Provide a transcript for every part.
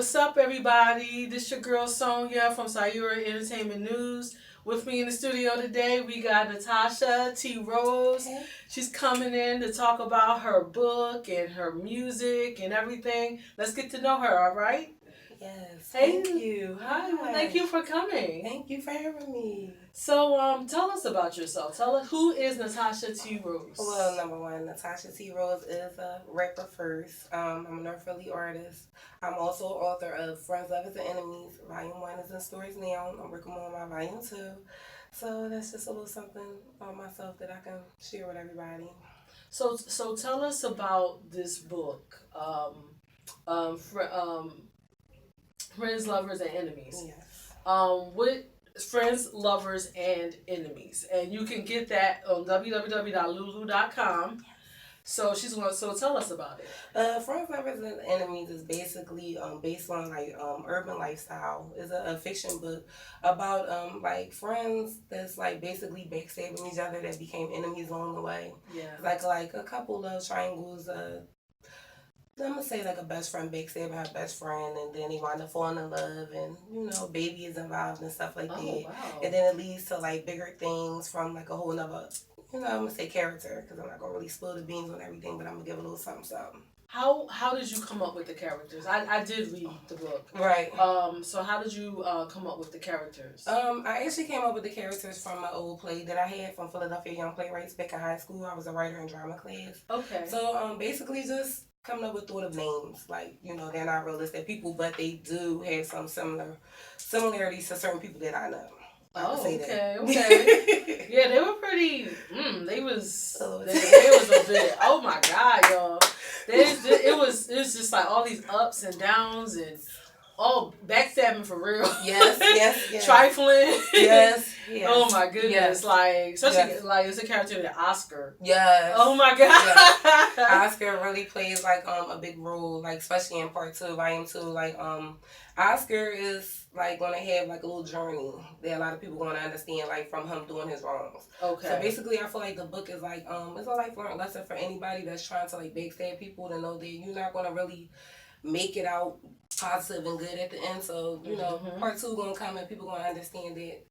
What's up, everybody? This your girl Sonia from Sayura Entertainment News. With me in the studio today, we got Natasha T. Roze. Okay. She's coming in to talk about her book and her music and everything. Let's get to know her, all right? Yes. Hey. Thank you. Hi. Thank you for coming. Thank you for having me. So, tell us about yourself. Tell us, who is Natasha T. Roze? Well, number one, Natasha T. Roze is a rapper first. I'm a North Philly artist. I'm also author of Friends, Lovers, and Enemies. Volume 1 is in stores now. I'm working on my Volume 2. So that's just a little something on myself that I can share with everybody. So tell us about this book, Friends, Lovers, and Enemies. Yes. What Friends, Lovers, and Enemies, and you can get that on www.lulu.com. So so tell us about it. Friends, Lovers, and Enemies is basically based on like urban lifestyle. It's a fiction book about like friends that's like basically backstabbing each other that became enemies along the way. Yeah. Like a couple love triangles. I'm gonna say like a best friend backstabbing her best friend, and then they wind up falling in love, and baby is involved and stuff like that. Wow. And then it leads to like bigger things from like a whole nother. I'm gonna say character because I'm not gonna really spill the beans on everything, but I'm gonna give a little something. How did you come up with the characters? I did read the book. Right. So how did you come up with the characters? I actually came up with the characters from my old play that I had from Philadelphia Young Playwrights back in high school. I was a writer in drama class. Okay. So basically just coming up with thought of names. Like, they're not realistic people, but they do have some similarities to certain people that I know. Okay. Yeah, they were pretty. They was a bit. Oh my God, y'all! It was just like all these ups and downs and backstabbing for real. Yes. Trifling. Yes. Oh my goodness! Yes. Like especially like it's a character named Oscar. Yes. Oh my God. Yes. Oscar really plays like a big role, like especially in part 2, volume 2. Like Oscar is like gonna have like a little journey that a lot of people gonna understand, like from him doing his wrongs. Okay. So basically, I feel like the book is like it's a lifelong lesson for anybody that's trying to like backstab people to know that you're not gonna really make it out positive and good at the end. So part 2 gonna come and people gonna understand that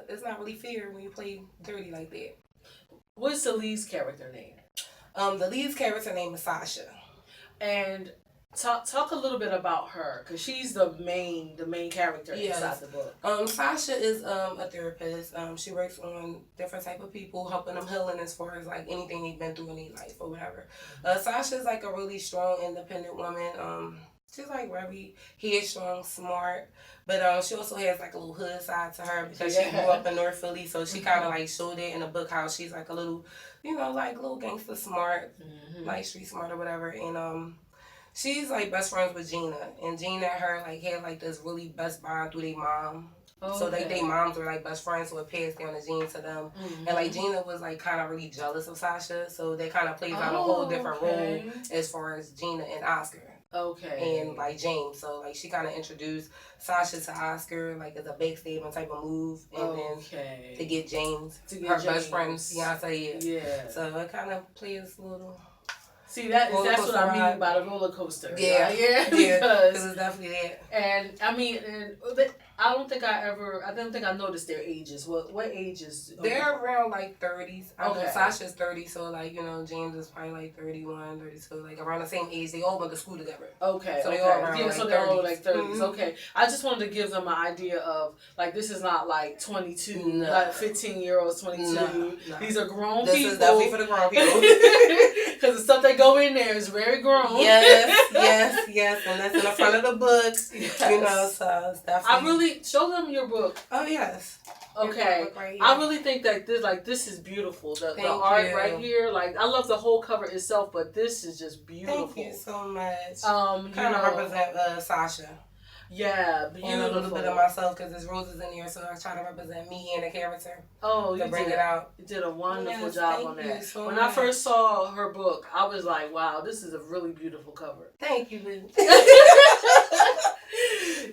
it's not really fair when you play dirty like that. What's the lead's character name? The lead's character name is Sasha. And talk a little bit about her, because she's the main character inside the book. Sasha is a therapist. She works on different type of people, helping them healing as far as like anything they've been through in their life or whatever. Sasha's like a really strong, independent woman. She's like very headstrong, smart, but she also has like a little hood side to her because she grew up in North Philly, so she kind of like showed it in the book how she's like a little, like little gangster smart, like street smart or whatever. And she's like best friends with Gina, and Gina and her like had like this really best bond through their mom. Okay. So like their moms were like best friends, so it passed down the gene to them. And like Gina was like kind of really jealous of Sasha, so that kind of plays out a whole different role as far as Gina and Oscar. Okay. And like James, so like she kind of introduced Sasha to Oscar like as a backstabbing type of move, and then to get James, best friend's fiance. Yeah. So it kind of plays a little. See, that's what I mean by the roller coaster. Yeah, right? Because it's definitely that. And I mean, I don't think I noticed their ages. What ages? They're around like 30s. I know Sasha's 30, so like James is probably like 31, 32, like around the same age. They all went to school together. Okay. So they all around so they're all like 30s. Okay. I just wanted to give them an idea of like this is not like 22, like 15-year-olds, 22. No. These are grown people. This is definitely for the grown people. Because the stuff they go in there is very grown. Yes, and that's in the front of the book. Yes. So it's definitely. I really show them your book. Oh yes. Okay. Right, I really think that this is beautiful. The art right here, like I love the whole cover itself, but this is just beautiful. Thank you so much. Kind of represent Sasha. Yeah, beautiful. And a little bit of myself because there's roses in here, so I try to represent me and the character. Oh, you bring it out. You did a wonderful job on that. So when I first saw her book, I was like, "Wow, this is a really beautiful cover." Thank you, Lou.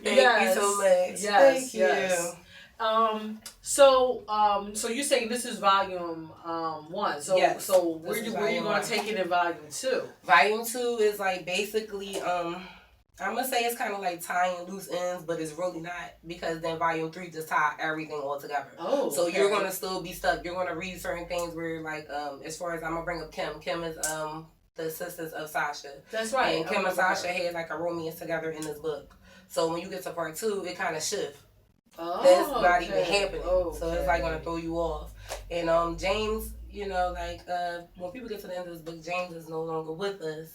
Thank you so much. Yes, Thank you. So you're saying this is volume 1. So yes, so where you going to take it in volume 2? Volume 2 is like basically I'm gonna say it's kind of like tying loose ends, but it's really not, because then volume 3 just tie everything all together. Oh, so you're gonna still be stuck. You're gonna read certain things where, like, as far as I'm gonna bring up Kim. Kim is the sisters of Sasha. That's right. And Kim and Sasha had like a romance together in this book. So when you get to part 2, it kind of shifts. That's not even happening. So it's like gonna throw you off. And James, you know, like when people get to the end of this book, James is no longer with us.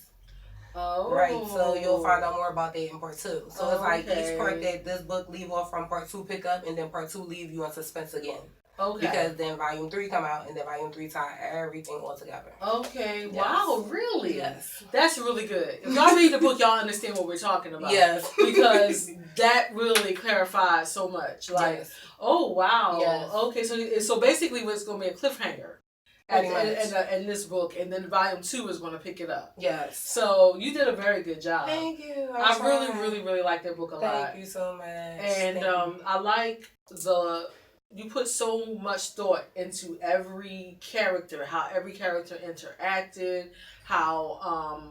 Right, so you'll find out more about that in part 2. So it's like each part that this book leave off from part 2 pick up, and then part 2 leave you in suspense again. Okay. Because then volume 3 come out, and then volume 3 tie everything all together. Okay. Yes. Wow, really? Yes. That's really good. If y'all read the book, y'all understand what we're talking about. Yes. Because that really clarifies so much. Like, yes. Oh, wow. Yes. Okay, so basically it's going to be a cliffhanger. In this book, and then volume 2 is going to pick it up. Yes. So you did a very good job. Thank you. I really like that book a lot. Thank you so much. And I like you put so much thought into every character, how every character interacted, how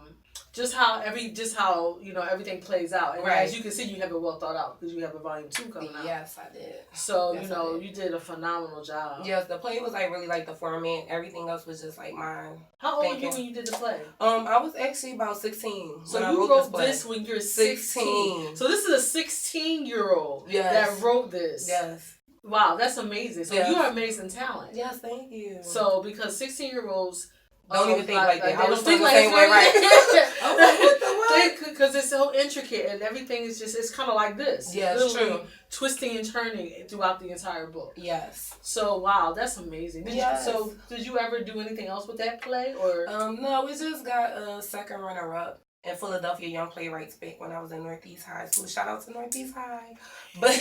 just how you know everything plays out. And as you can see, you have it well thought out because you have a volume 2 coming out. Yes, I did. So you know you did a phenomenal job. Yes, the play was like really like the format. Everything else was just like mine. How old were you when you did the play? I was actually about 16. So you wrote this when you're 16. So this is a 16-year-old that wrote this. Yes. Wow, that's amazing. So you're an amazing talent. Yes, thank you. So because 16-year-olds don't even think like that. I was thinking the same way, right? I'm like, what the what? Because it's so intricate and everything is just, it's kind of like this. Yeah, it's true. Twisting and turning throughout the entire book. Yes. So, wow, that's amazing. Did you ever do anything else with that play? Or no, we just got a second runner-up in Philadelphia Young Playwrights back when I was in Northeast High School. Shout out to Northeast High. But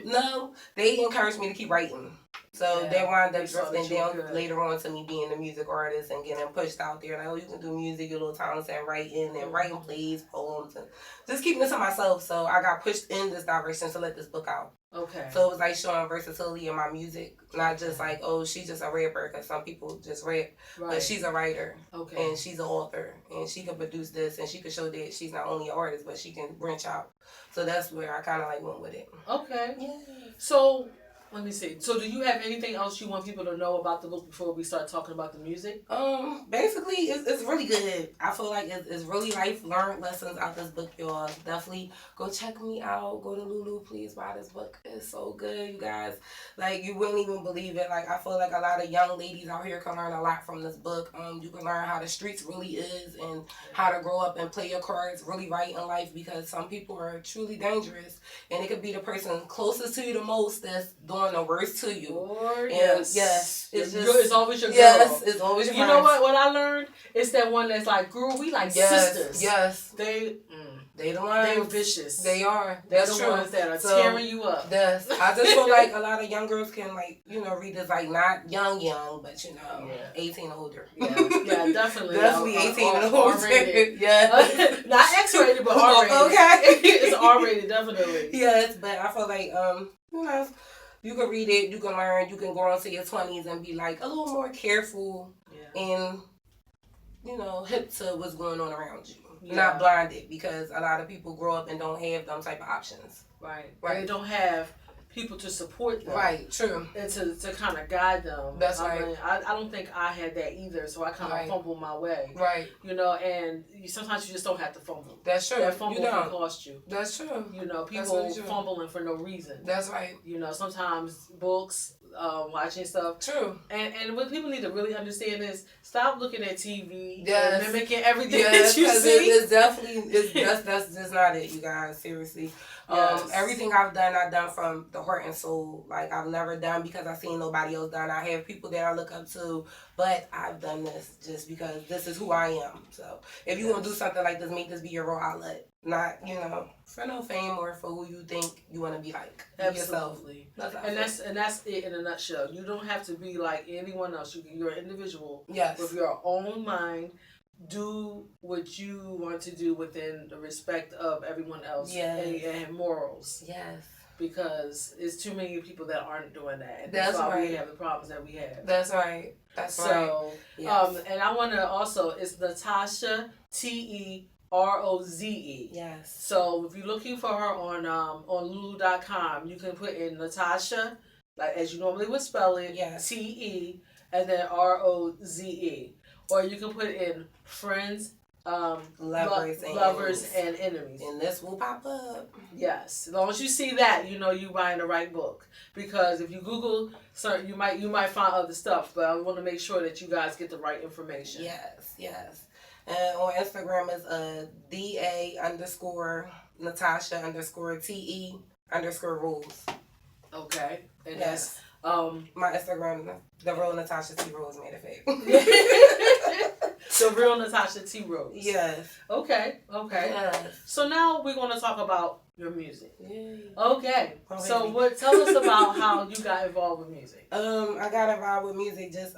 no, they encouraged me to keep writing. So they wound up drifting down later on to me being a music artist and getting pushed out there. Like, oh, you can do music, your little talents and writing plays, poems, and just keeping it to myself. So I got pushed in this direction to let this book out. Okay. So it was like showing versatility in my music, not just like, oh, she's just a rapper, because some people just rap, but she's a writer, and she's an author, and she can produce this, and she can show that she's not only an artist, but she can branch out. So that's where I kind of like went with it. Okay. Yeah. So let me see. So do you have anything else you want people to know about the book before we start talking about the music? Basically, it's really good. I feel like it's really learned lessons out this book, y'all. Definitely go check me out. Go to Lulu, please buy this book. It's so good, you guys. Like, you wouldn't even believe it. Like, I feel like a lot of young ladies out here can learn a lot from this book. You can learn how the streets really is and how to grow up and play your cards really right in life, because some people are truly dangerous, and it could be the person closest to you the most that's doing the worst to you. Lord, yes. It's always your girl. Yes, it's always your You know what I learned? It's that one that's like, girl, we like sisters. Yes. They the ones. They're vicious. They are. They're the ones that are tearing you up. Yes. I just feel like a lot of young girls can, like, you know, read this, like, not young, but, you know, 18 older. Yeah, definitely. Definitely 18 and older. R-rated. Yeah. Not X-rated, but R-rated. Okay. It's R-rated, definitely. Yes, but I feel like, you know, you can read it, you can learn, you can go into your 20s and be, like, a little more careful and, you know, hip to what's going on around you. Not blinded, because a lot of people grow up and don't have them type of options. Right. They don't have people to support them. Right, true. And to kind of guide them. That's right. I mean, I don't think I had that either, so I kind of fumbled my way. Right. You know, and sometimes you just don't have to fumble. That's true. That fumble can cost you. That's true. You know, people fumbling for no reason. That's right. You know, sometimes books, watching stuff. True. And what people need to really understand is, stop looking at TV and mimicking everything that you see. It's definitely, that's just not it, you guys. Seriously. Everything I've done from the heart and soul. Like, I've never done because I've seen nobody else done. I have people that I look up to, but I've done this just because this is who I am. So if you want to do something like this, make this be your raw outlet. Not, you know, for no fame or for who you think you want to be like. Absolutely. And that's it in a nutshell. You don't have to be like anyone else. You're an individual with your own mind. Do what you want to do within the respect of everyone else and morals. Yes. Because it's too many people that aren't doing that. And that's why we have the problems that we have. That's right. That's right. So, and I want to also, it's Natasha, TE Roze. Yes. So if you're looking for her on Lulu.com, you can put in Natasha, like as you normally would spell it, Yes. TE, and then Roze. Or you can put in friends, lovers and enemies. And this will pop up. Yes. As long as you see that, you know you buying the right book. Because if you Google certain, you might find other stuff, but I want to make sure that you guys get the right information. Yes, yes. And on Instagram is DA_Natasha_TE_Roze. Okay. And yes. My Instagram, the real Natasha T Roze, made it fake. The real Natasha T Roze. Yes. Okay. Yes. So now we're going to talk about your music. Yay. Okay. So tell us about how you got involved with music. I got involved with music just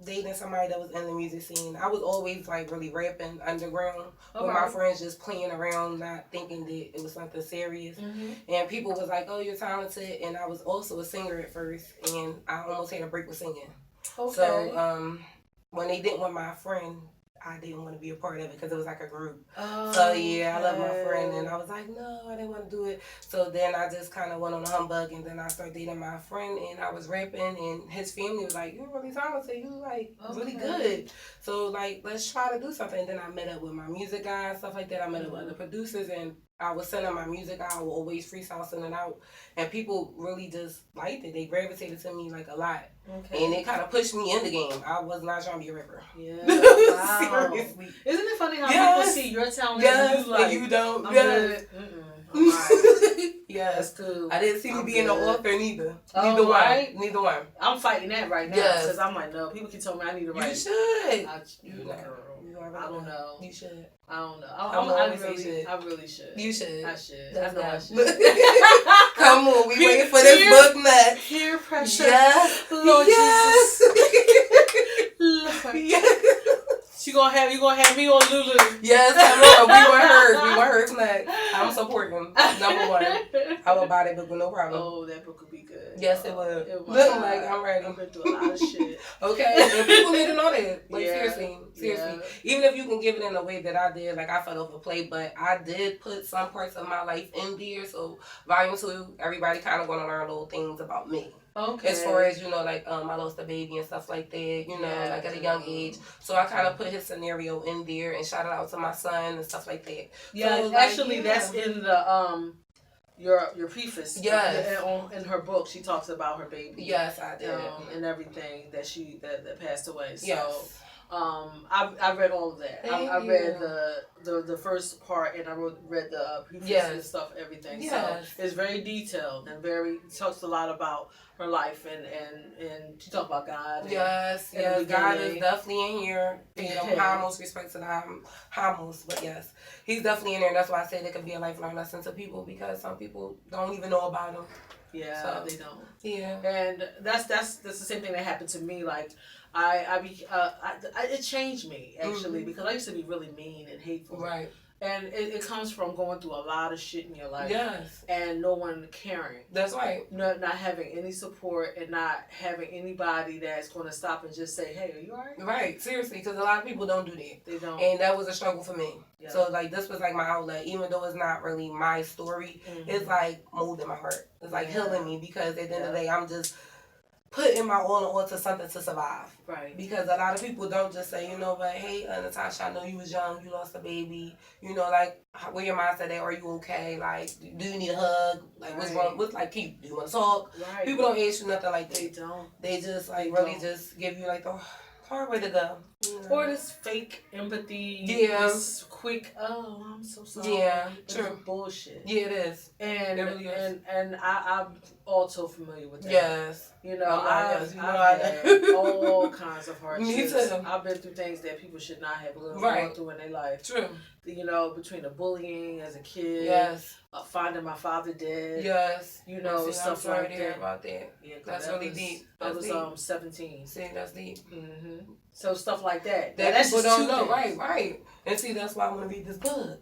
dating somebody that was in the music scene. I was always like really rapping underground with my friends, just playing around, not thinking that it was something serious. Mm-hmm. And people was like, "Oh, you're talented." And I was also a singer at first, and I almost had a break with singing. Okay. So when they didn't want my friend, I didn't want to be a part of it because it was like a group. Oh, so yeah, I love my friend, and I was like, no, I didn't want to do it. So then I just kind of went on a humbug, and then I started dating my friend, and I was rapping, and his family was like, "You're really talented, you like really good. So like, let's try to do something." And then I met up with my music guy and stuff like that. I met up with other producers, and I was sending my music out. I would always freestyle sending out, and people really just liked it. They gravitated to me like a lot. Okay. And it kind of pushed me in the game. I was not trying to be a rapper. Yeah. Wow. Seriously. Isn't it funny how people see your talent and you like, and you don't? I'm good. I'm right. Yes. That's cool. I didn't see me being an author neither. Right? Neither one. I'm fighting that right now because I'm like, no, people keep telling me I need to write. You should. Girl. I don't know. You should. I don't know. I really should. You should. I should. That's I know I should. Come on, we waiting for this book next. Peer pressure. Yes. Lord yes. Jesus. Lord. Yes. You gonna have me on Lulu. Yes, come on. We want hers next. I'm supporting. Number one. I will buy that book with no problem. Oh, that book would be good. Yes, it would. Look like I'm ready. I've been through a lot of shit. Okay, and people need to know that. Like seriously. Yeah. Even if you can give it in a way that I did, like I felt overplayed, but I did put some parts of my life in there. So volume 2, everybody kind of gonna learn little things about me. Okay. As far as, like, I lost a baby and stuff like that, like at a young age. So I kind of put his scenario in there and shout it out to my son and stuff like that. Yeah, so, actually, that's in the, your preface. Yes. In her book, she talks about her baby. Yes, I did. And everything that passed away. So, yes. I read all of that. I read the first part, and I read the preface and stuff, everything. Yes. So it's very detailed and talks a lot about her life and she talked about God. Yes, God is definitely in here. Homos, respect to the homos, but yes, he's definitely in there. And that's why I said it could be a lifelong lesson to people because some people don't even know about him. Yeah, so, they don't. Yeah, and that's the same thing that happened to me. Like it changed me actually because I used to be really mean and hateful. Right. And it comes from going through a lot of shit in your life. Yes. And no one caring. That's right. Not having any support and not having anybody that's going to stop and just say, hey, are you all right? Right. Seriously, because a lot of people don't do that. They don't. And that was a struggle for me. Yeah. So, like, this was, like, my outlet. Even though it's not really my story, it's, like, molding my heart. It's, like, healing me because at the end of the day, I'm just putting my all into something to survive. Right. Because a lot of people don't just say, but hey, Natasha, I know you was young, you lost a baby. Like, where your mindset at? Are you okay? Like, do you need a hug? Like, what's wrong? Do you want to talk? Right. People don't ask you nothing like that. They don't. They just, like, really just give you, like, the hard way to go. Or this fake empathy. Yeah. This quick, oh, I'm so sorry. Yeah, true. It's bullshit. Yeah, it is. And it really is. And I'm also familiar with that. Yes. I've had all kinds of hardships. Me too. I've been through things that people should not have gone through in their life. True. Between the bullying as a kid. Yes. Finding my father dead. Yes. Stuff like that. About that. Yeah, that's really deep. I was 17. See, that's deep. Mm-hmm. So stuff like that. That's people don't know. Right. And see, that's why I want to read this book.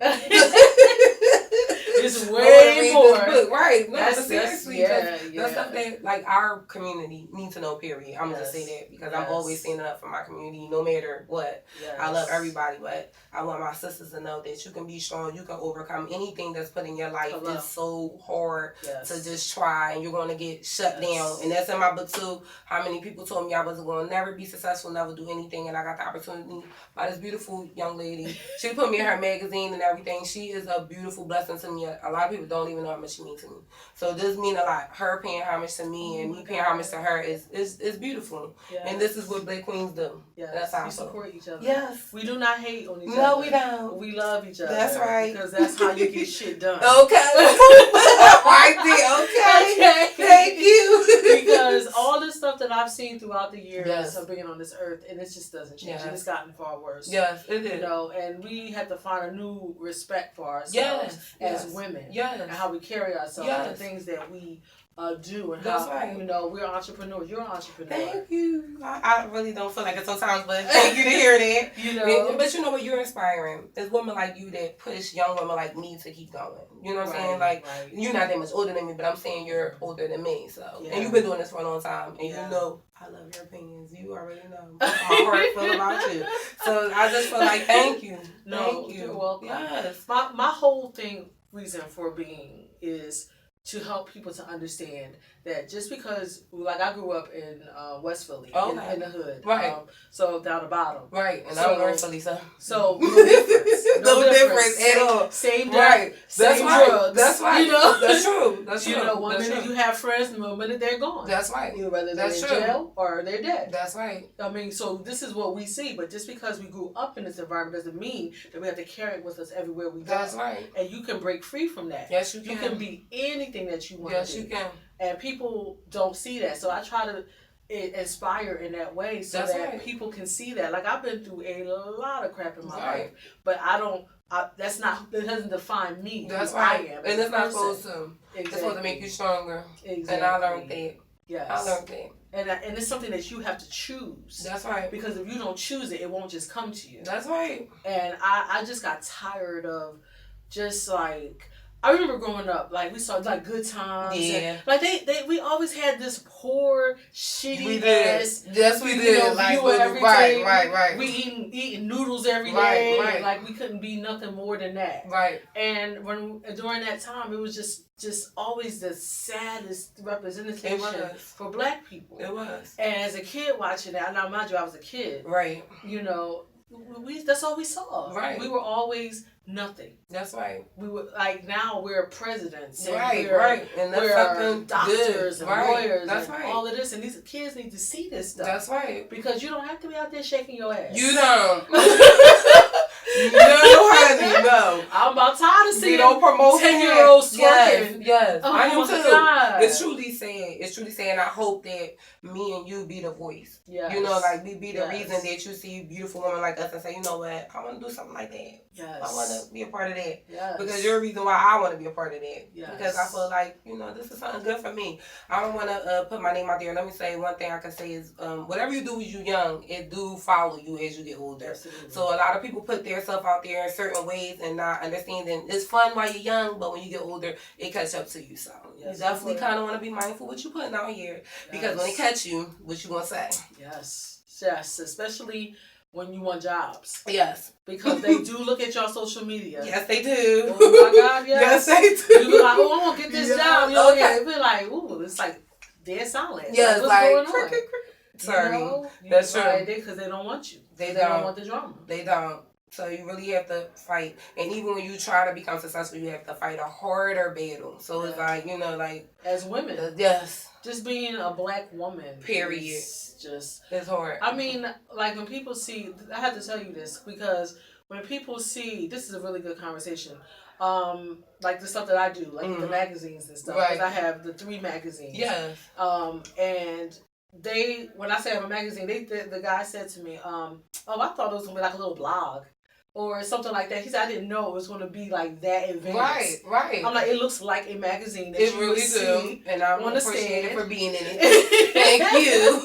It's way more. Right. No, that's seriously. The stuff that, like, our community needs to know, period. I'm going to say that because I'm always standing up for my community no matter what. I love everybody, but I want my sisters to know that you can be strong, you can overcome anything that's put in your life. It's so hard to just try, and you're going to get shut down. And that's in my book too. How many people told me I wasn't going to never be successful, never do anything, and I got the opportunity by this beautiful young lady. She put me in her magazine and everything. She is a beautiful blessing to me. A lot of people don't even know how much she means to me. So this means a lot. Her paying homage to me and me paying homage to her is beautiful. And this is what Black Queens do. That's how we support each other. Yes. We do not hate on each other. No, we don't. We love each other. That's right. Because that's how you get shit done. Okay. Right there. Okay. Thank you. Because all the stuff that I've seen throughout the years of being on this earth, and it just doesn't change. It's gotten far worse. Yes, it is. You know, and we have to find a new respect for ourselves as women. And how we carry ourselves and the things that we do, and how you know we're entrepreneurs. You're an entrepreneur. Thank you. I really don't feel like it sometimes, but thank you to hear that. You know, but you know what? You're inspiring. There's women like you that push young women like me to keep going. You know what I'm saying? Like you're not that much older than me, but I'm saying you're older than me. So and you've been doing this for a long time, and you know I love your opinions. You already know how I feel about you. So I just feel like thank you. Thank you. You're welcome. Yes. My whole reason for being is to help people to understand that just because, like, I grew up in West Philly, in the hood, so down the bottom, and I'm North Philly, so no difference, no difference at all. Same day, same drugs. That's right. You know, that's true. That's true. You know, one minute you have friends, and one minute they're gone. That's right. You know, whether they're in jail or they're dead. That's right. I mean, so this is what we see, but just because we grew up in this environment doesn't mean that we have to carry it with us everywhere we go. That's right. And you can break free from that. Yes, you can. You can be anything that you want to be. Yes, you can. And people don't see that. So I try to inspire in that way so that people can see that. Like, I've been through a lot of crap in my life, but that doesn't define me. That's who right. I am. And it's not supposed to. It's supposed to make you stronger. Exactly. And I learned that. Yes. I learned that. And it's something that you have to choose. That's right. Because if you don't choose it, it won't just come to you. That's right. And I just got tired of just like, I remember growing up, like, we saw, like, Good Times. Yeah. And, like, we always had this poor, shitty ass. Yes, we did. You know, like, view every day. Right. We eating noodles every day. Right. Like, we couldn't be nothing more than that. Right. And during that time, it was just always the saddest representation for Black people. It was. And as a kid watching that, now mind you, I was a kid. Right. You know, that's all we saw. Right. We were always nothing. That's right. We were like, now we're presidents. And right. And that's we're doctors and lawyers. That's and right. all of this. And these kids need to see this stuff. That's right. Because you don't have to be out there shaking your ass. You don't. No, honey, no. I'm about tired of seeing 10-year-olds twerking. Yes. Oh, I am my too. God. It's truly saying, I hope that me and you be the voice. Yes. You know, like, we be the reason that you see beautiful women like us and say, you know what, I want to do something like that. Yes. I want to be a part of that. Yes. Because you're the reason why I want to be a part of that. Yes. Because I feel like, you know, this is something good for me. I don't want to put my name out there. Let me say one thing I can say is, whatever you do when you're young, it do follow you as you get older. Absolutely. So a lot of people put their stuff out there in certain ways and not understanding it's fun while you're young, but when you get older, it catch up to you. So you definitely kind of want to be mindful what you're putting out here. Because when it catch you, what you gonna say? Yes, especially when you want jobs. Yes. Because they do look at your social media. Yes, they do. Oh my God, yes. Yes, they do. You be like, oh, I want to get this job. You know, it be like, ooh, it's like dead silent. Yes, what's like, going on? Sorry. You know? That's true. Because they don't want you. They don't want the drama. They don't. So you really have to fight. And even when you try to become successful, you have to fight a harder battle. So it's like, you know, like... As women. Yes. Just being a Black woman. Period. It's hard. I mean, like, when people see... I have to tell you this, because when people see... This is a really good conversation. Like the stuff that I do, like the magazines and stuff. Because I have the 3 magazines. Yes. And... when I say I have a magazine, the guy said to me, oh, I thought it was going to be like a little blog or something like that. He said, I didn't know it was going to be like that advanced. Right. I'm like, it looks like a magazine that it you really see. And I appreciate it for being in it. Thank you.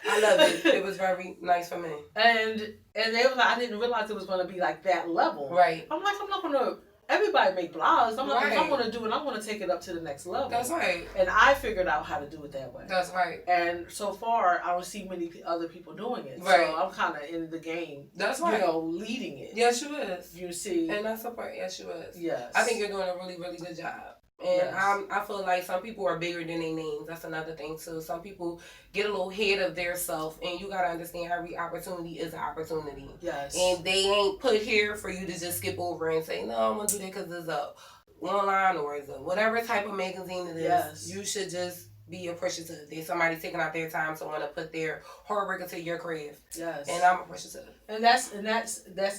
I love it. It was very nice for me. And they were like, I didn't realize it was going to be like that level. Right. I'm like, I'm not going to everybody make blogs. I'm like, right. if I'm going to do it, I'm going to take it up to the next level. That's right. And I figured out how to do it that way. That's right. And so far, I don't see many other people doing it. Right. So I'm kind of in the game. That's right. You know, leading it. Yes, you is. You see. And that's the part. Yes, you is. Yes. I think you're doing a really, really good job. And yes. I feel like some people are bigger than their names. That's another thing too. Some people get a little ahead of their self, and you gotta understand every opportunity is an opportunity. Yes. And they ain't put here for you to just skip over and say, no, I'm gonna do that because it's a online or it's a whatever type of magazine it is. Yes. You should just be appreciative. There's somebody taking out their time to want to put their hard work into your craft. Yes. And I'm appreciative. And that's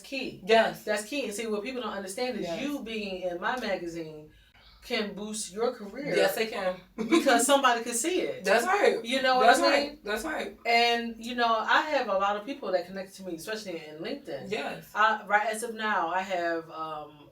key. Yes. That's key. And see, what people don't understand is you being in my magazine can boost your career. Yes, it can. Because somebody can see it. That's right. You know what That's I mean? right. That's right. And, you know, I have a lot of people that connect to me, especially in LinkedIn. Yes. Right as of now, I have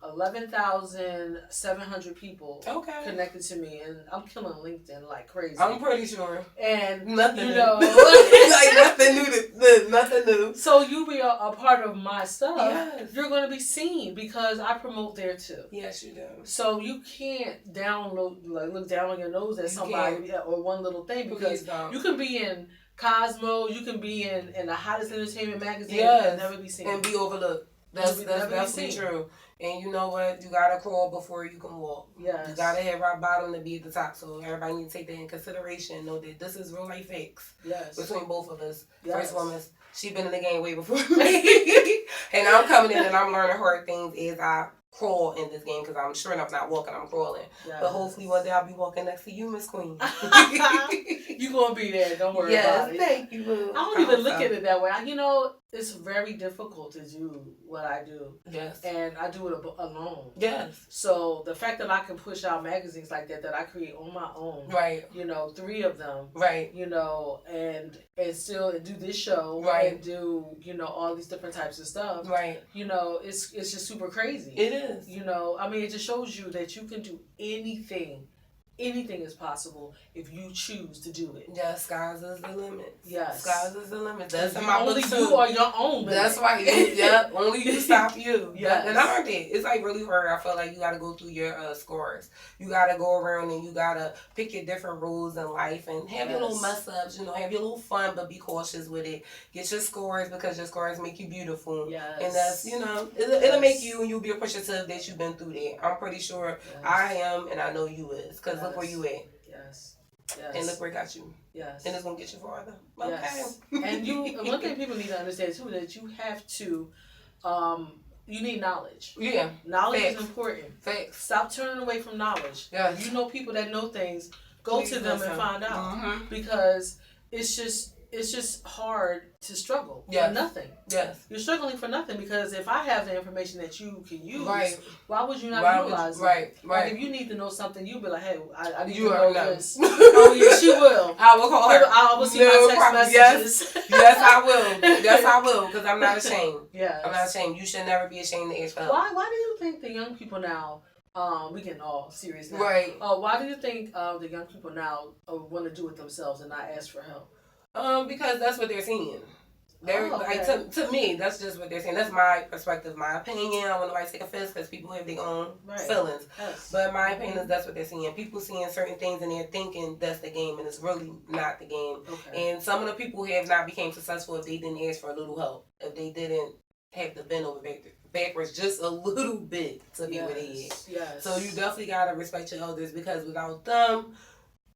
11,700 people connected to me, and I'm killing LinkedIn like crazy. I'm pretty sure. And, nothing you know. like nothing new. Nothing new. So you be a part of my stuff. Yes. You're going to be seen because I promote there too. Yes, you do. So you can't look down on your nose at somebody or one little thing, because you can be in Cosmo, you can be in the hottest entertainment magazine and never be seen. And be overlooked. That's definitely true. And you know what? You gotta crawl before you can walk. Yes. You gotta have rock bottom to be at the top. So everybody needs to take that in consideration. Know that this is real life facts. Yes. Between both of us. Yes. First woman, she been in the game way before me. And I'm coming in and I'm learning hard things as I crawl in this game, because I'm sure enough not walking, I'm crawling. Yes. But hopefully one day I'll be walking next to you, Miss Queen. You gonna be there, don't worry about it. Thank you. I don't even look at it that way. You know, it's very difficult to do what I do. Yes. And I do it alone. Yes. So the fact that I can push out magazines like that I create on my own. Right. You know, 3 of them. Right. You know, and still do this show. Right. And do, you know, all these different types of stuff. Right. You know, it's just super crazy. It is. You know, I mean, it just shows you that you can do anything. Anything is possible if you choose to do it. Yeah, skies is the limit. Yes. Skies is the limit. That's in my only book too. You are your own limit. That's right. Yeah, only you stop you. Yes. And I learned it. It's like really hard. I feel like you got to go through your scores. You got to go around and you got to pick your different rules in life and have your little mess ups, you know, have your little fun, but be cautious with it. Get your scores, because your scores make you beautiful. Yes. And that's, you know, it'll make you, and you'll be appreciative that you've been through that. I'm pretty sure I am, and I know you is, because look where you at. Yes. And look where it got you. Yes. And it's going to get you farther. Okay. Yes. And one thing people need to understand too, that you have to, you need knowledge. Yeah. Knowledge is important. Facts. Stop turning away from knowledge. Yes. You know people that know things, go to them and find out. Mm-hmm. Because it's just hard to struggle for nothing. Yes. You're struggling for nothing, because if I have the information that you can use, why would you not utilize it? Right. Like if you need to know something, you'll be like, hey, I need to know know this. Oh yeah, she will. I will call her. I will see my text messages. Yes, I will. Yes, I will, because I'm not ashamed. Yes. I'm not ashamed. You should never be ashamed to ask for help. Why do you think the young people now, we getting all serious now. Right. Why do you think the young people now want to do it themselves and not ask for help? Because that's what they're seeing. They're like to me, that's just what they're saying. That's my perspective, my opinion. I don't want nobody to take offense because people have their own feelings. Yes. But my opinion is that's what they're seeing. People seeing certain things and they're thinking that's the game, and it's really not the game. Okay. And some of the people have not became successful if they didn't ask for a little help, if they didn't have to bend over backwards just a little bit to be where they is. Yes. So you definitely gotta respect your elders, because without them,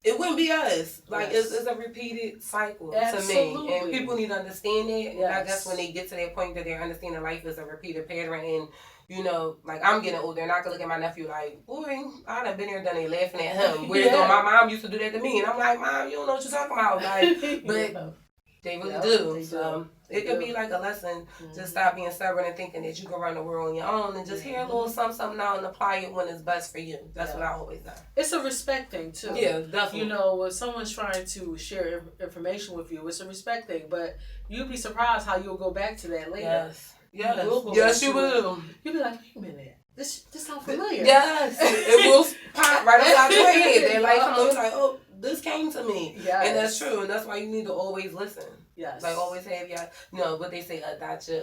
it wouldn't be us. Like, it's a repeated cycle to me. And people need to understand it. And I guess when they get to that point that they're understanding life is a repeated pattern, and, you know, like, I'm getting older, and I can look at my nephew like, boy, I done been here, done it, laughing at him. Whereas though my mom used to do that to me. And I'm like, Mom, you don't know what you're talking about. Like, but they really do. So it could be like a lesson. Just stop being stubborn and thinking that you can run the world on your own, and just hear a little something out and apply it when it's best for you. That's what I always do. It's a respect thing too. Yeah, definitely. You know, when someone's trying to share information with you, it's a respect thing. But you'd be surprised how you'll go back to that later. Yes, you will. You'll be like, wait a minute. This sounds familiar. Yes. It will pop right outside your head. They're like, come on, it's like, oh, this came to me. Yes. And that's true. And that's why you need to always listen. Yes. Like always have your, what they say, dot your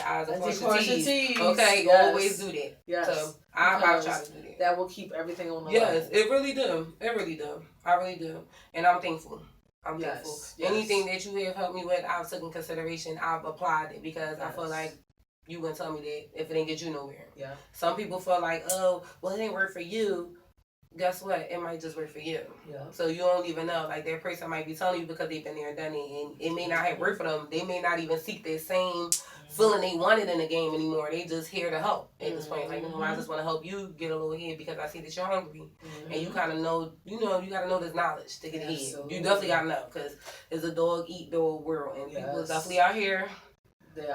I's and cross your T's. T's. Okay, yes. Always do that. Yes. So I try to do that. That will keep everything on the Yes, level. it really do. It really do. I really do. And I'm thankful. I'm thankful. Yes. Anything that you have helped me with, I've taken consideration. I've applied it because I feel like you gonna tell me that if it ain't get you nowhere. Yeah. Some people feel like, oh, well, it ain't work for you. Guess what? It might just work for you. Yeah. So you don't even know. Like that person might be telling you because they've been there and done it, and it may not have worked for them. They may not even seek that same feeling they wanted in the game anymore. They just here to help at this point. Like, I just want to help you get a little ahead because I see that you're hungry, and you kind of know. You gotta know this knowledge to get ahead. You definitely gotta know because it's a dog eat dog world, and people definitely out here. They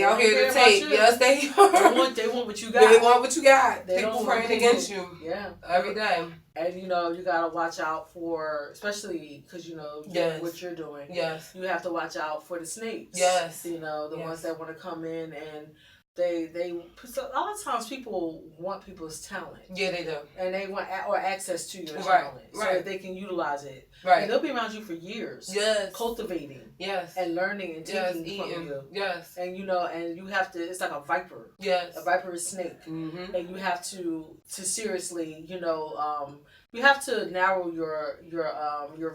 out here to take. Yes, they are. They want what you got. They want what you got. They people praying against you. Yeah. Every day. And you gotta watch out for, especially because what you're doing. Yes. You have to watch out for the snakes. Yes. The ones that want to come in and they so a lot of times people want people's talent. Yeah, they do. And they want or access to your talent, so that they can utilize it. Right. And they'll be around you for years. Yes. Cultivating. Yes. And learning and taking from you. Yes. And and you have to. It's like a viper. Yes. A viper is snake. Mm-hmm. And you have to seriously, you have to narrow your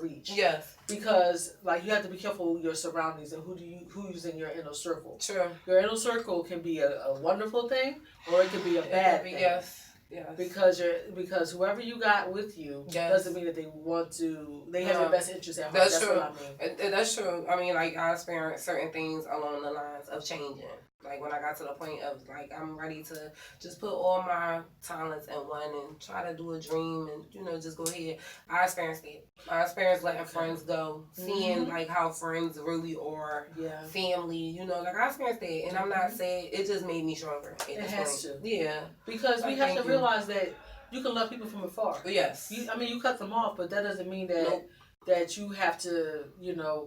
reach. Yes. Because you have to be careful with your surroundings and who's in your inner circle. True. Your inner circle can be a wonderful thing or it could be a bad thing. Yes. Yes. Because whoever you got with you doesn't mean that they want to. They have your best interest at heart. That's true. what I mean. That's true. I mean, I experienced certain things along the lines of changing. Like when I got to the point of I'm ready to just put all my talents in one and try to do a dream and just go ahead. I experienced it. I experienced letting friends go, seeing how friends really are, family. I experienced that, and I'm not saying it just made me stronger. It has to. Yeah. Because we have to realize that you can love people from afar. Yes. You cut them off, but that doesn't mean that. Nope. That you have to,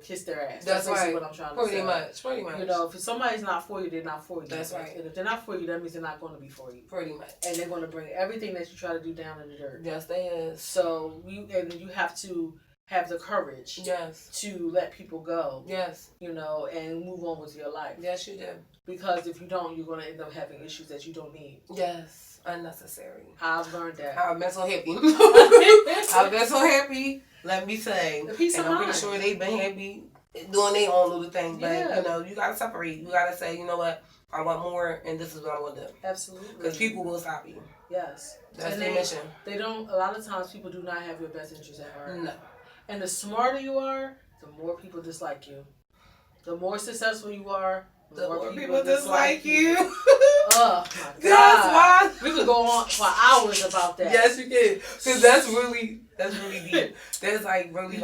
kiss their ass. That's right. What I'm trying to say. Pretty much. If somebody's not for you, they're not for you. That's right. And if they're not for you, that means they're not going to be for you. Pretty much. And they're going to bring everything that you try to do down in the dirt. Yes, they is. So you have to have the courage. Yes. To let people go. Yes. And move on with your life. Yes, you do. Because if you don't, you're going to end up having issues that you don't need. Yes. Unnecessary. I've learned that. I've been so happy. I've been so happy. Let me say. The peace of mind. I'm pretty sure they've been happy doing their own little thing. But, you got to separate. You got to say, you know what? I want more, and this is what I want to do. Absolutely. Because people will stop you. Yes. That's their mission. They don't, a lot of times people do not have your best interest at heart. No. And the smarter you are, the more people dislike you. The more successful you are, the more people dislike you. Oh my God. That's why. We could go on for hours about that. Yes, you can. Because that's really deep. There's really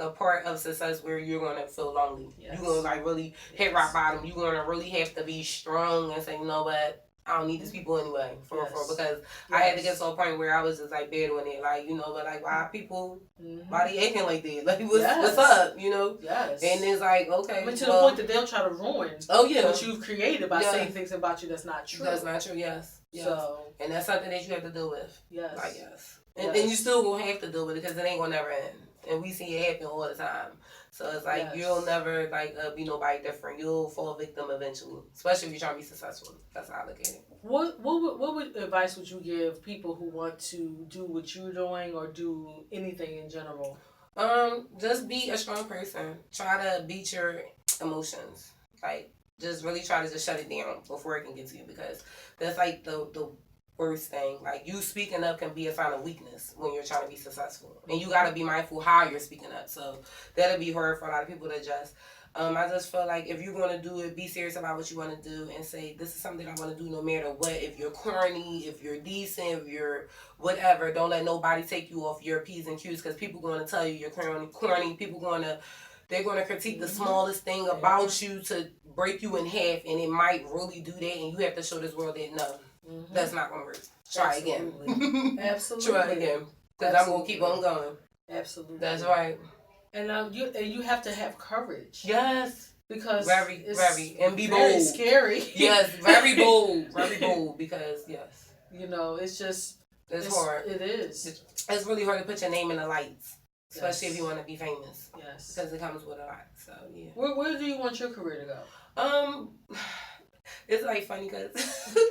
a part of success where you're gonna feel lonely. Yes. You're gonna really hit rock bottom. You're gonna really have to be strong and say, you know what? I don't need these people anyway. Because I had to get to a point where I was just battling it. Why people, why they acting like that? What's up? Yes. And it's okay. But to the point that they'll try to ruin what you've created by saying things about you that's not true. That's not true, yes. So, and that's something that you have to deal with. Yes. Yes. And you still gonna have to deal with it because it ain't gonna never end. And we see it happen all the time. So it's you'll never be nobody different. You'll fall victim eventually, especially if you're trying to be successful. That's how I look at it. What advice would you give people who want to do what you're doing or do anything in general? Just be a strong person. Try to beat your emotions. Just really try to just shut it down before it can get to you because that's the worst thing. You speaking up can be a sign of weakness when you're trying to be successful. And you gotta be mindful how you're speaking up. So that'll be hard for a lot of people to adjust. I just feel if you're gonna do it, be serious about what you wanna do and say, this is something I wanna do no matter what. If you're corny, if you're decent, if you're whatever, don't let nobody take you off your P's and Q's because people gonna tell you you're corny. They're gonna critique the smallest thing about you to break you in half, and it might really do that, and you have to show this world that no. That's not going to work. Try again. Absolutely. Try again. Because I'm going to keep on going. Absolutely. That's right. And you have to have courage. Yes. Because very. And be bold. Very scary. Yes, very bold. Very bold because, yes. It's just... It's hard. It is. It's really hard to put your name in the lights. especially if you want to be famous. Yes. Because it comes with a lot. So, yeah. Where do you want your career to go? It's like funny because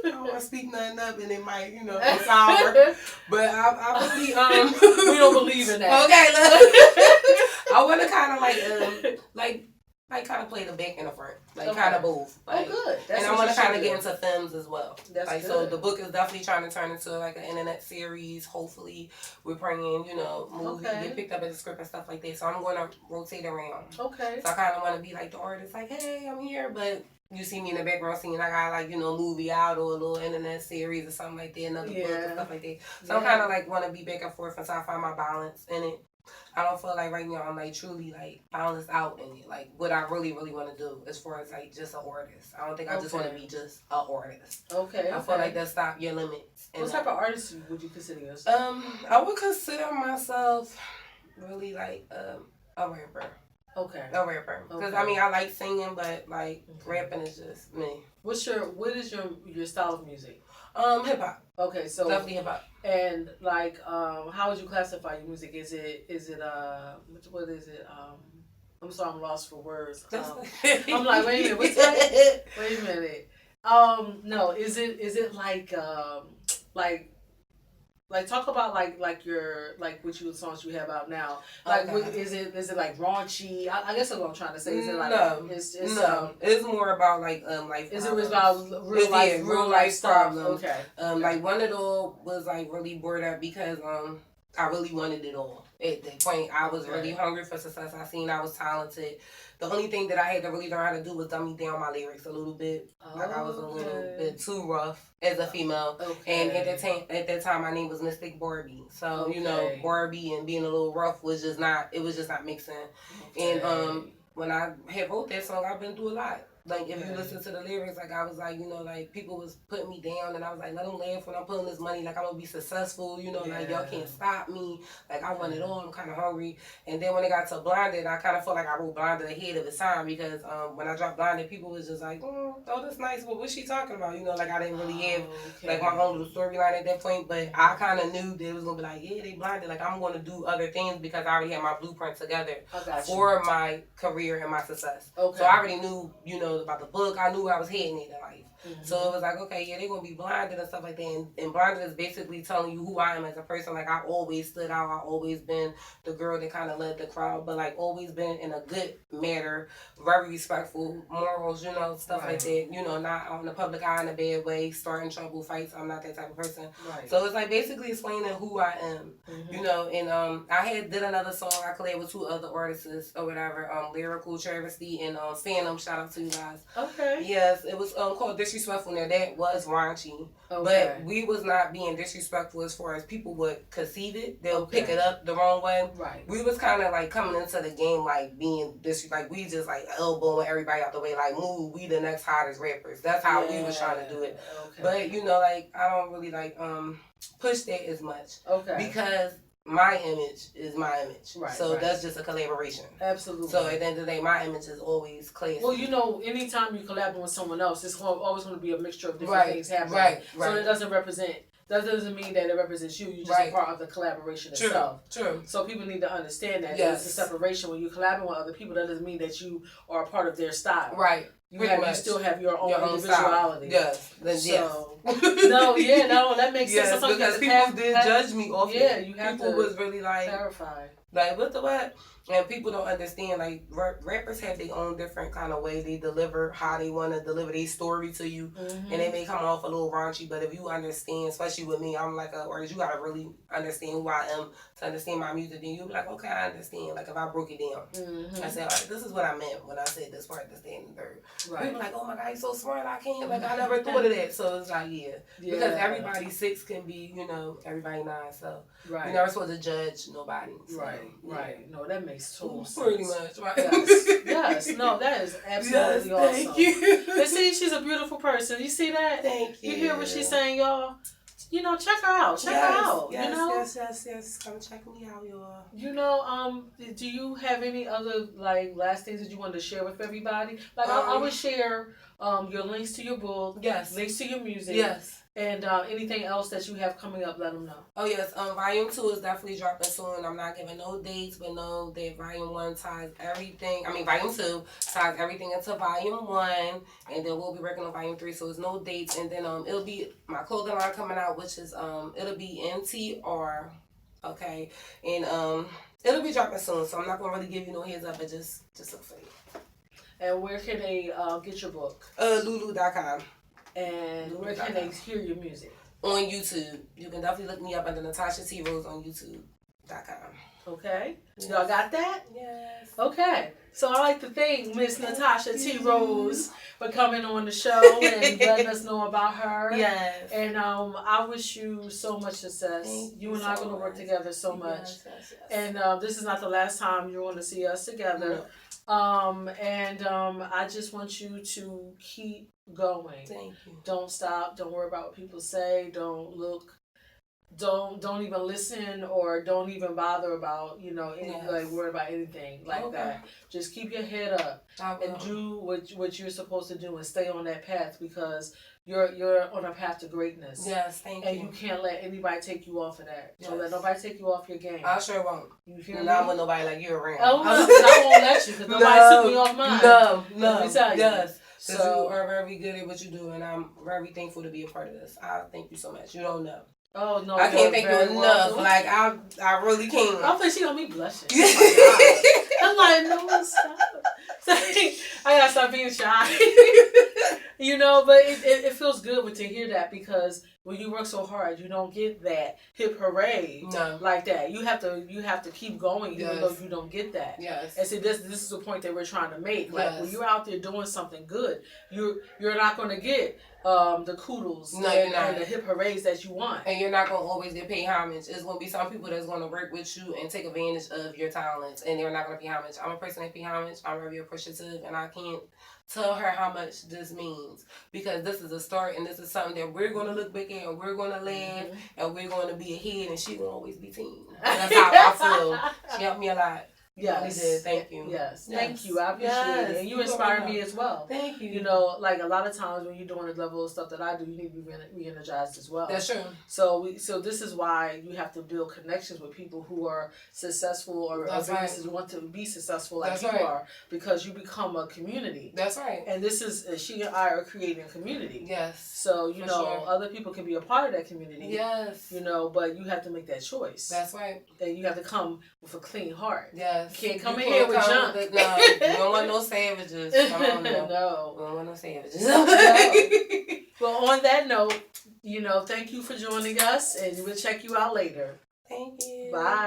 I don't want to speak nothing up and it might, you know, be sour. But I really, we don't believe in that. Okay, look. I want to kind of like kind of play the back and the front, like kind of both. Like, good. That's and I want to kind of get into films as well. That's like good. So the book is definitely trying to turn into like an internet series. Hopefully, we're praying, you know, movies get picked up as a script and stuff like that. So I'm going to rotate around. Okay. So I kind of want to be like the artist, like, hey, I'm here, but you see me in the background scene, I got like, you know, movie out or a little internet series or something like that, another book and stuff like that. So I kind of like want to be back and forth until I find my balance in it. I don't feel like right now I'm like truly like balanced out in it. Like what I really, really want to do as far as like just an artist. I don't think I just want to be just an artist. Okay. I feel like that stop your limits. What type of artist would you consider yourself? I would consider myself really like a rapper. Okay. A rapper. Because I mean I like singing, but like rapping is just me. What is your style of music? Hip hop. Okay, so definitely hip hop. And like, how would you classify your music? Is it what is it? I'm sorry, I'm lost for words. I'm like, wait a minute, what's that? Wait a minute. No, is it like talk about like your like what songs you have out now. Like is it like raunchy? I guess that's what I'm trying to say. Is it like it's more about like life. Is it about real life problems? Okay. Like one of those was like really bored up because I really wanted it all. At that point, I was really hungry for success. I seen I was talented. The only thing that I had to really learn how to do was dummy down my lyrics a little bit. Like I was a little bit too rough as a female. And at that time, my name was Mystic Barbie. So, you know, Barbie and being a little rough was just not mixing. Okay. And when I had wrote that song, I've been through a lot. Like, if you listen to the lyrics, like, I was like, you know, like, people was putting me down, and I was like, let them laugh when I'm pulling this money, like, I'm gonna be successful, you know, like, y'all can't stop me, like, I want it all, I'm kind of hungry. And then when it got to Blinded, I kind of felt like I wrote Blinded ahead of its time, because when I dropped Blinded, people was just like, oh, that's nice, but what's she talking about? You know, like, I didn't really have, like, my own little storyline at that point, but I kind of knew that it was gonna be like, yeah, they blinded, like, I'm gonna do other things, because I already had my blueprint together for my career and my success. Okay. So I already knew, you know, about the book, I knew where I was heading in life. Mm-hmm. So it was like, okay, yeah, they're going to be blinded and stuff like that. And blinded is basically telling you who I am as a person. Like, I've always stood out. I've always been the girl that kind of led the crowd, but, like, always been in a good manner, very respectful, morals, you know, stuff like that. You know, not on the public eye in a bad way, starting trouble, fights. I'm not that type of person. Right. So it's, like, basically explaining who I am, you know. And I did another song. I collabed with 2 other artists or whatever, Lyrical Travesty and Phantom. Shout out to you guys. Okay. Yes, it was called Disrespectful. Now that was raunchy, but we was not being disrespectful as far as people would conceive it. They'll pick it up the wrong way. Right. We was kind of like coming into the game like being like we just like elbowing everybody out the way. Like, move, we the next hottest rappers. That's how we was trying to do it. Okay. But you know, like I don't really like push that as much. Okay. Because my image is my image. Right. So that's just a collaboration. Absolutely. So at the end of the day, my image is always classy. Well, you know, anytime you collab with someone else, it's always going to be a mixture of different things happening. Right. So it doesn't mean that it represents you. You're just a part of the collaboration itself. True. So people need to understand that there's a separation. When you're collabing with other people, that doesn't mean that you are a part of their style. Right. You still have your own individuality. Yes. So, that makes sense. Sometimes because people did judge me off it. People was really like, clarify. Like, what the what? And people don't understand, like, rappers have their own different kind of way they deliver, how they want to deliver their story to you. Mm-hmm. And they may come off a little raunchy, but if you understand, especially with me, I'm like, artist, you got to really understand who I am to understand my music. Then you'll be like, okay, I understand. Like, if I broke it down, I said, all right, this is what I meant when I said this part, this, that, and the third. Right. People like, oh my God, you're so smart, I can't. Like, I never thought of that. So it's like, because everybody 6 can be, you know, everybody 9. So you're never supposed to judge nobody. So, right. No, that makes total sense. Pretty much, right? Yes. No, that is absolutely awesome. Thank you. And see, she's a beautiful person. You see that? Thank you. You hear what she's saying, y'all? You know, check her out. Check her out. Yes, you know? Yes. Come check me out, y'all. You know, do you have any other like last things that you wanted to share with everybody? Like I would share your links to your book. Yes. Links to your music. Yes. And anything else that you have coming up, let them know. Oh yes, volume 2 is definitely dropping soon. I'm not giving no dates, but know that volume 1 ties everything. I mean, volume 2 ties everything into volume 1, and then we'll be working on volume 3. So it's no dates, and then it'll be my clothing line coming out, which is it'll be NTR, okay, and it'll be dropping soon. So I'm not gonna really give you no heads up, but just look for it. And where can they get your book? Lulu.com. And where can they hear your music? On YouTube. You can definitely look me up under Natasha T. Roze on YouTube.com. Okay. Yes. Y'all got that? Yes. Okay. So I like to thank Miss Natasha T. Roze for coming on the show and letting us know about her. Yes. And I wish you so much success. You and I are going to work together so much. Yes. And this is not the last time you're going to see us together. No. I just want you to keep going. Thank you. Don't stop. Don't worry about what people say. Don't look. Don't even listen, or don't even bother about like worry about anything like that. Just keep your head up and do what you're supposed to do and stay on that path, because you're on a path to greatness. Yes, thank you. And you can't let anybody take you off of that. Yes. Don't let nobody take you off your game. I sure won't. You hear me? Not with nobody like you around. Oh, I won't let you, because nobody took me off mine. No. Let me tell you. Yes. So you are very good at what you do, and I'm very thankful to be a part of this. I thank you so much. You don't know. Oh no! I can't thank you enough. Welcome. Like I really can't. I think she gonna be blushing. Oh my God. I'm like, no, stop. I gotta stop being shy. But it feels good to hear that, because when you work so hard, you don't get that hip hooray like that. You have to keep going, even though you don't get that. Yes. And see, this is the point that we're trying to make. Like when you're out there doing something good, you're not gonna get the kudos and the hip hoorays that you want. And you're not going to always get paid homage. It's going to be some people that's going to work with you and take advantage of your talents, and they're not going to pay homage. I'm a person that pay homage. I'm very appreciative, and I can't tell her how much this means, because this is a start, and this is something that we're going to look back at, and we're going to laugh, and we're going to be ahead, and she will always be team. That's how I feel. She helped me a lot. Yes. Really did. Thank you. Yes. Thank you. I appreciate it. And you inspire me as well. Thank you. Like a lot of times when you're doing the level of stuff that I do, you need to be re-energized as well. That's true. So this is why you have to build connections with people who are successful or businesses want to be successful like you are, because you become a community. That's right. And this is, she and I are creating a community. Yes. So, other people can be a part of that community. Yes. But you have to make that choice. That's right. And you have to come with a clean heart. Yes. You can't come in here with junk. No, you don't want no savages. Come on, no. No. We don't want no savages. No. Well, on that note, thank you for joining us, and we'll check you out later. Thank you. Bye.